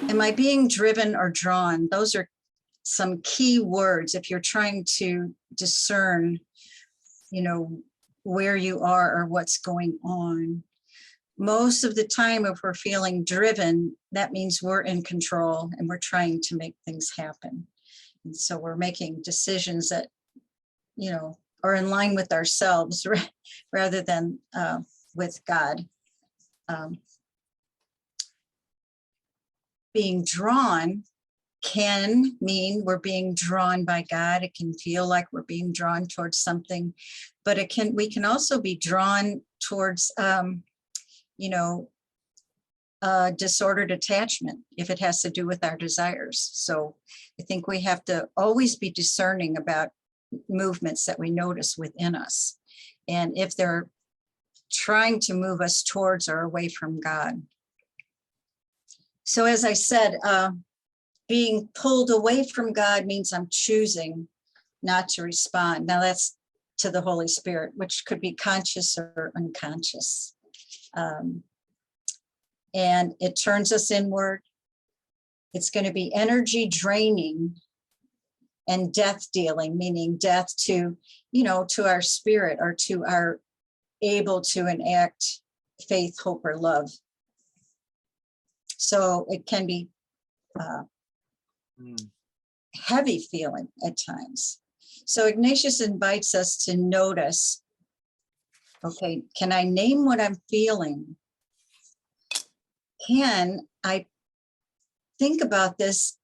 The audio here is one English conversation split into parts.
Am I being driven or drawn? Those are some key words if you're trying to discern, where you are or what's going on. Most of the time, if we're feeling driven, that means we're in control and we're trying to make things happen. And so we're making decisions that, are in line with ourselves rather than with God. Being drawn can mean we're being drawn by God. It can feel like we're being drawn towards something, but we can also be drawn towards, disordered attachment if it has to do with our desires. So I think we have to always be discerning about movements that we notice within us, and if they're trying to move us towards or away from God. So as I said, being pulled away from God means I'm choosing not to respond. Now that's to the Holy Spirit, which could be conscious or unconscious. And it turns us inward. It's going to be energy draining and death dealing, meaning death to, to our spirit or to our able to enact faith, hope, or love. So it can be heavy feeling at times. So Ignatius invites us to notice, okay, can I name what I'm feeling? Can I think about this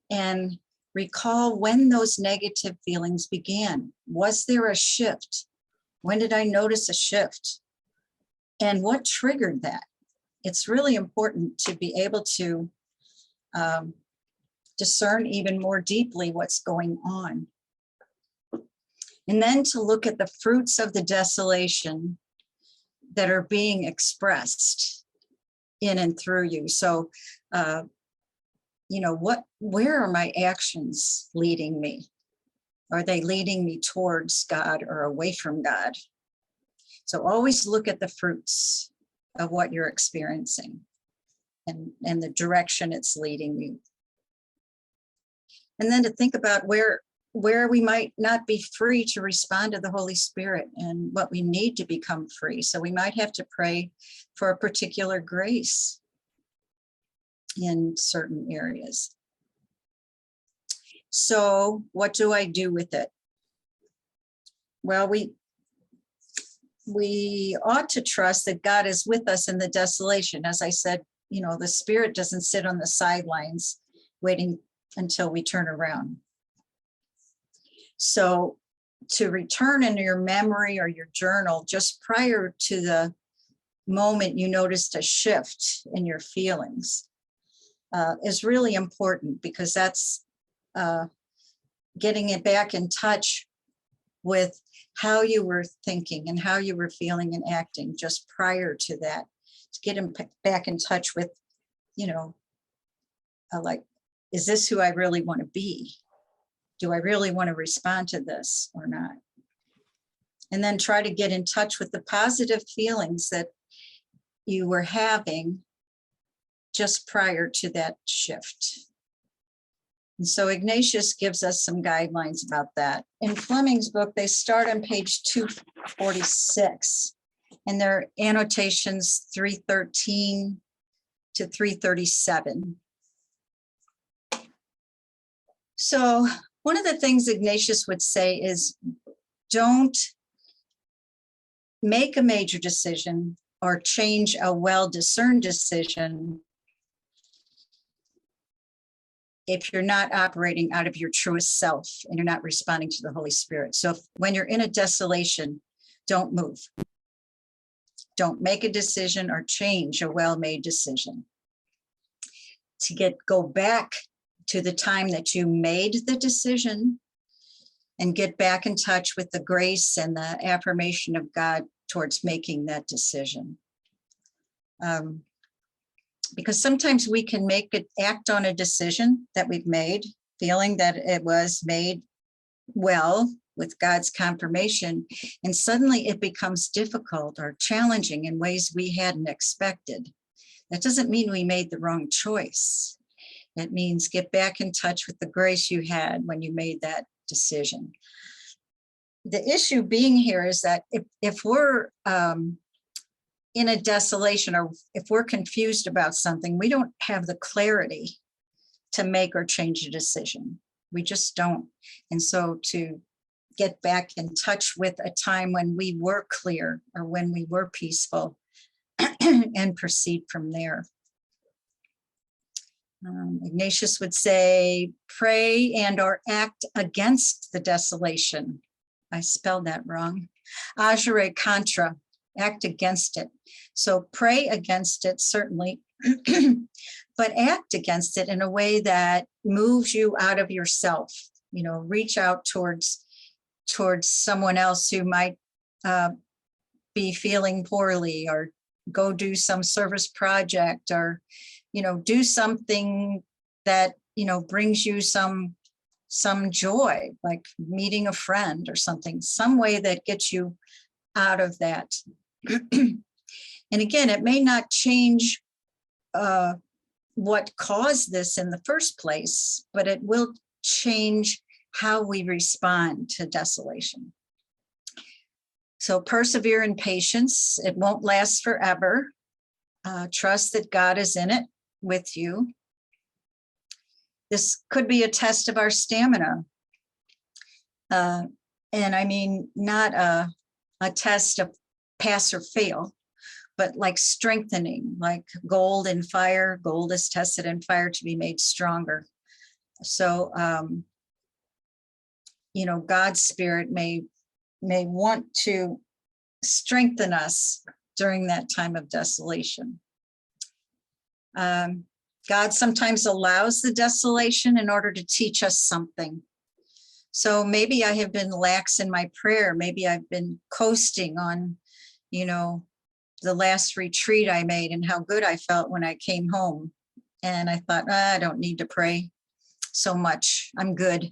and recall when those negative feelings began? Was there a shift? When did I notice a shift? And what triggered that? It's really important to be able to discern even more deeply what's going on. And then to look at the fruits of the desolation that are being expressed in and through you. So, where are my actions leading me? Are they leading me towards God or away from God? So always look at the fruits of what you're experiencing and the direction it's leading you. And then to think about where we might not be free to respond to the Holy Spirit and what we need to become free. So we might have to pray for a particular grace in certain areas. So what do I do with it? Well, we ought to trust that God is with us in the desolation. As I said, the Spirit doesn't sit on the sidelines waiting until we turn around. So to return in your memory or your journal just prior to the moment you noticed a shift in your feelings is really important, because that's getting it back in touch with how you were thinking and how you were feeling and acting just prior to that, to get him back in touch with, like, is this who I really want to be? Do I really want to respond to this or not? And then try to get in touch with the positive feelings that you were having just prior to that shift. And so Ignatius gives us some guidelines about that. In Fleming's book, they start on page 246, and their annotations 313 to 337. So one of the things Ignatius would say is, don't make a major decision or change a well-discerned decision if you're not operating out of your truest self and you're not responding to the Holy Spirit. So when you're in a desolation, don't move. Don't make a decision or change a well-made decision. To go back to the time that you made the decision and get back in touch with the grace and the affirmation of God towards making that decision. Because sometimes we can act on a decision that we've made, feeling that it was made well with God's confirmation, and suddenly it becomes difficult or challenging in ways we hadn't expected. That doesn't mean we made the wrong choice. It means get back in touch with the grace you had when you made that decision. The issue being here is that if we're in a desolation, or if we're confused about something, we don't have the clarity to make or change a decision. We just don't. And so to get back in touch with a time when we were clear or when we were peaceful and proceed from there. Ignatius would say, pray and or act against the desolation. I spelled that wrong. Agere contra, act against it. So pray against it, certainly, but act against it in a way that moves you out of yourself. You know, reach out towards someone else who might be feeling poorly, or go do some service project, or, you know, do something that, you know, brings you some joy, like meeting a friend or something, some way that gets you out of that. And again, it may not change what caused this in the first place, but it will change how we respond to desolation. So persevere in patience. It won't last forever. Trust that God is in it with you. This could be a test of our stamina. And I mean, not a test of pass or fail, but like strengthening, like gold in fire. Gold is tested in fire to be made stronger. So, you know, God's Spirit may want to strengthen us during that time of desolation. God sometimes allows the desolation in order to teach us something. So maybe I have been lax in my prayer. Maybe I've been coasting on, you know, the last retreat I made and how good I felt when I came home. And I thought, I don't need to pray so much. I'm good.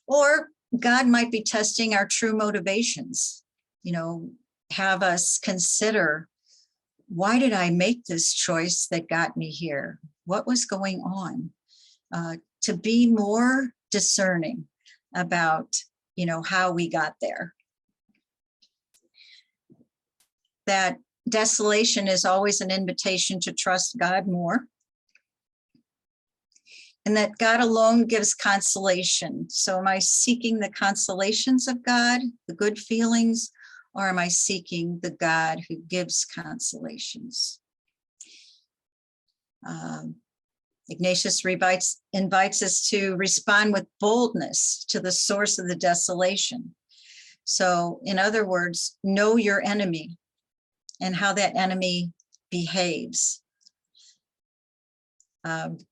Or God might be testing our true motivations, you know, have us consider, why did I make this choice that got me here? What was going on? To be more discerning about, you know, how we got there. That desolation is always an invitation to trust God more. And that God alone gives consolation. So am I seeking the consolations of God, the good feelings, or am I seeking the God who gives consolations? Ignatius invites us to respond with boldness to the source of the desolation. So in other words, know your enemy and how that enemy behaves.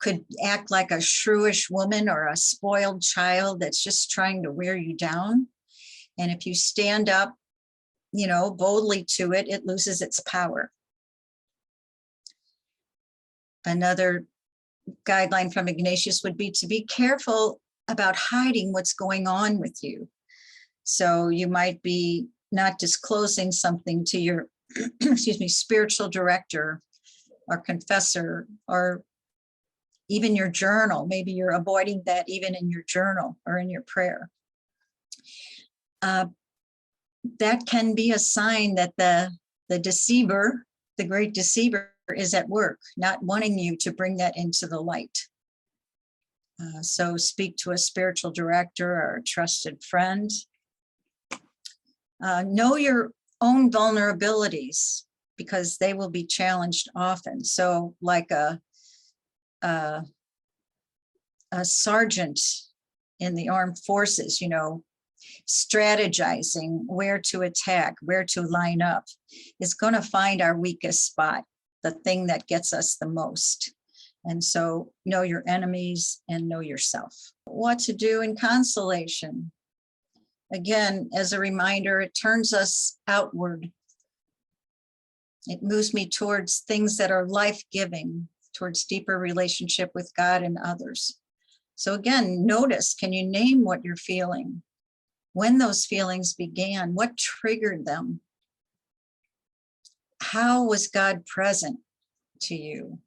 Could act like a shrewish woman or a spoiled child that's just trying to wear you down. And if you stand up, you know, boldly to it, it loses its power. Another guideline from Ignatius would be to be careful about hiding what's going on with you. So you might be not disclosing something to your, excuse me, spiritual director or confessor, or even your journal. Maybe you're avoiding that even in your journal or in your prayer. That can be a sign that the deceiver, the great deceiver, is at work, not wanting you to bring that into the light. So speak to a spiritual director or a trusted friend. Know your own vulnerabilities, because they will be challenged often. So like a sergeant in the armed forces, you know, strategizing where to attack, where to line up, is going to find our weakest spot, the thing that gets us the most. And so know your enemies and know yourself. What to do in consolation? Again, as a reminder, it turns us outward. It moves me towards things that are life-giving, towards deeper relationship with God and others. So again, notice, can you name what you're feeling? When those feelings began, what triggered them? How was God present to you?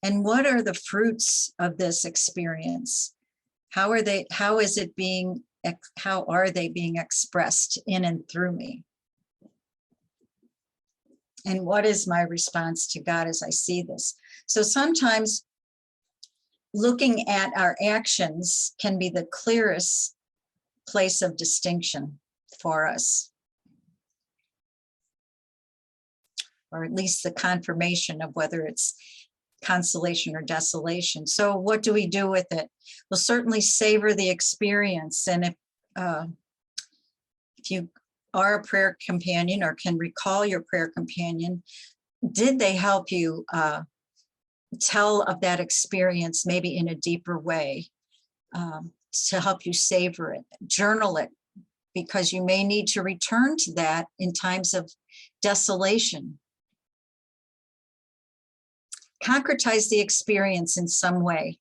And what are the fruits of this experience? How are they being expressed in and through me? And what is my response to God as I see this? So sometimes looking at our actions can be the clearest place of distinction for us, or at least the confirmation of whether it's consolation or desolation. So what do we do with it? We'll certainly savor the experience. And if you are a prayer companion or can recall your prayer companion, did they help you tell of that experience maybe in a deeper way, to help you savor it, journal it, because you may need to return to that in times of desolation. Concretize the experience in some way.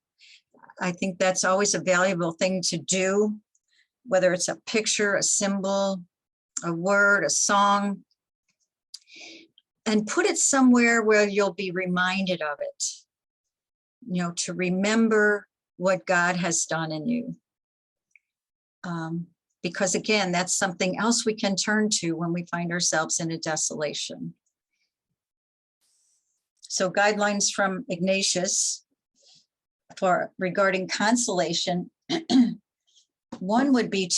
I think that's always a valuable thing to do, whether it's a picture, a symbol, a word, a song, and put it somewhere where you'll be reminded of it, to remember what God has done in you. Because again, that's something else we can turn to when we find ourselves in a desolation. So guidelines from Ignatius regarding consolation. One would be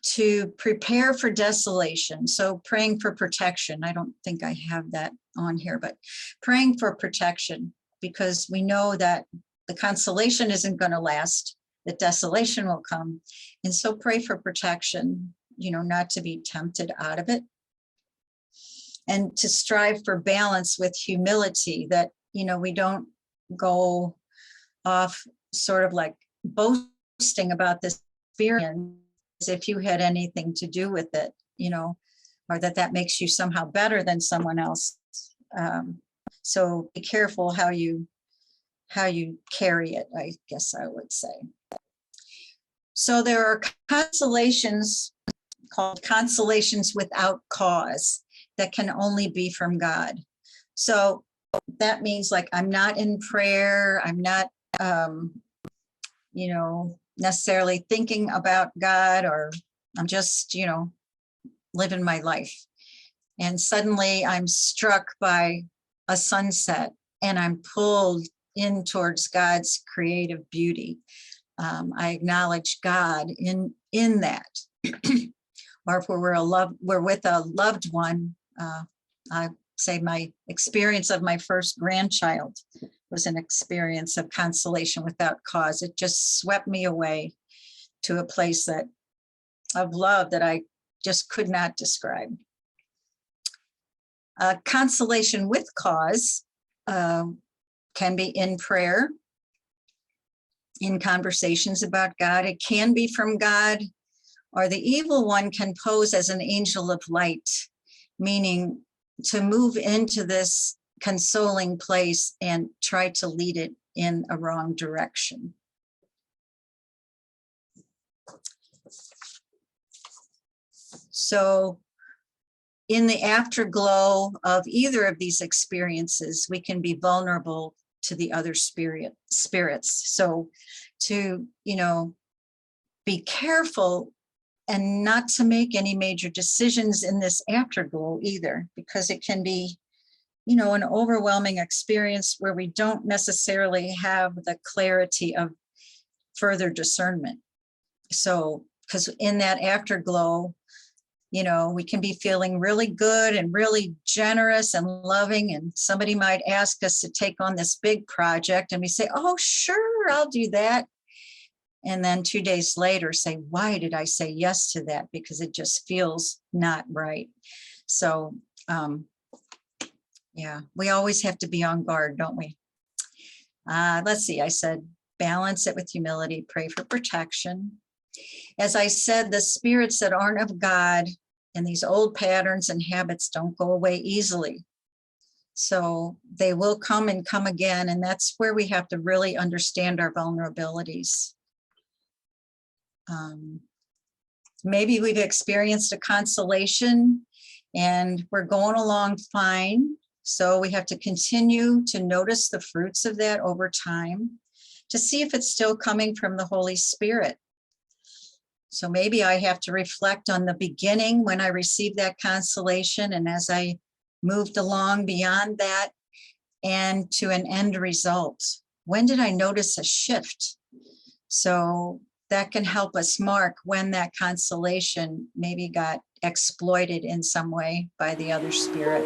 to prepare for desolation. So praying for protection. I don't think I have that on here, but praying for protection, because we know that the consolation isn't going to last, that desolation will come. And so pray for protection, not to be tempted out of it. And to strive for balance with humility, that, we don't go off sort of like boasting about this experience as if you had anything to do with it, or that makes you somehow better than someone else. So be careful how you carry it, I guess I would say. So there are consolations called consolations without cause that can only be from God. So that means, like, I'm not in prayer, I'm not necessarily thinking about God, or I'm just living my life, and suddenly I'm struck by a sunset and I'm pulled in towards God's creative beauty. I acknowledge God in that. Or if we're with a loved one, I say my experience of my first grandchild was an experience of consolation without cause. It just swept me away to a place of love that I just could not describe. Consolation with cause can be in prayer, in conversations about God. It can be from God, or the evil one can pose as an angel of light, meaning to move into this consoling place and try to lead it in a wrong direction. So in the afterglow of either of these experiences, we can be vulnerable to the other spirits. So to, be careful and not to make any major decisions in this afterglow either, because it can be, an overwhelming experience where we don't necessarily have the clarity of further discernment. So, because in that afterglow, we can be feeling really good and really generous and loving, and somebody might ask us to take on this big project, and we say, oh, sure, I'll do that. And then 2 days later say, why did I say yes to that? Because it just feels not right. So, yeah, we always have to be on guard, don't we? Let's see, I said, balance it with humility, pray for protection. As I said, the spirits that aren't of God and these old patterns and habits don't go away easily. So they will come and come again. And that's where we have to really understand our vulnerabilities. Maybe we've experienced a consolation and we're going along fine. So we have to continue to notice the fruits of that over time to see if it's still coming from the Holy Spirit. So maybe I have to reflect on the beginning when I received that consolation, and as I moved along beyond that and to an end result. When did I notice a shift? So that can help us mark when that consolation maybe got exploited in some way by the other spirit.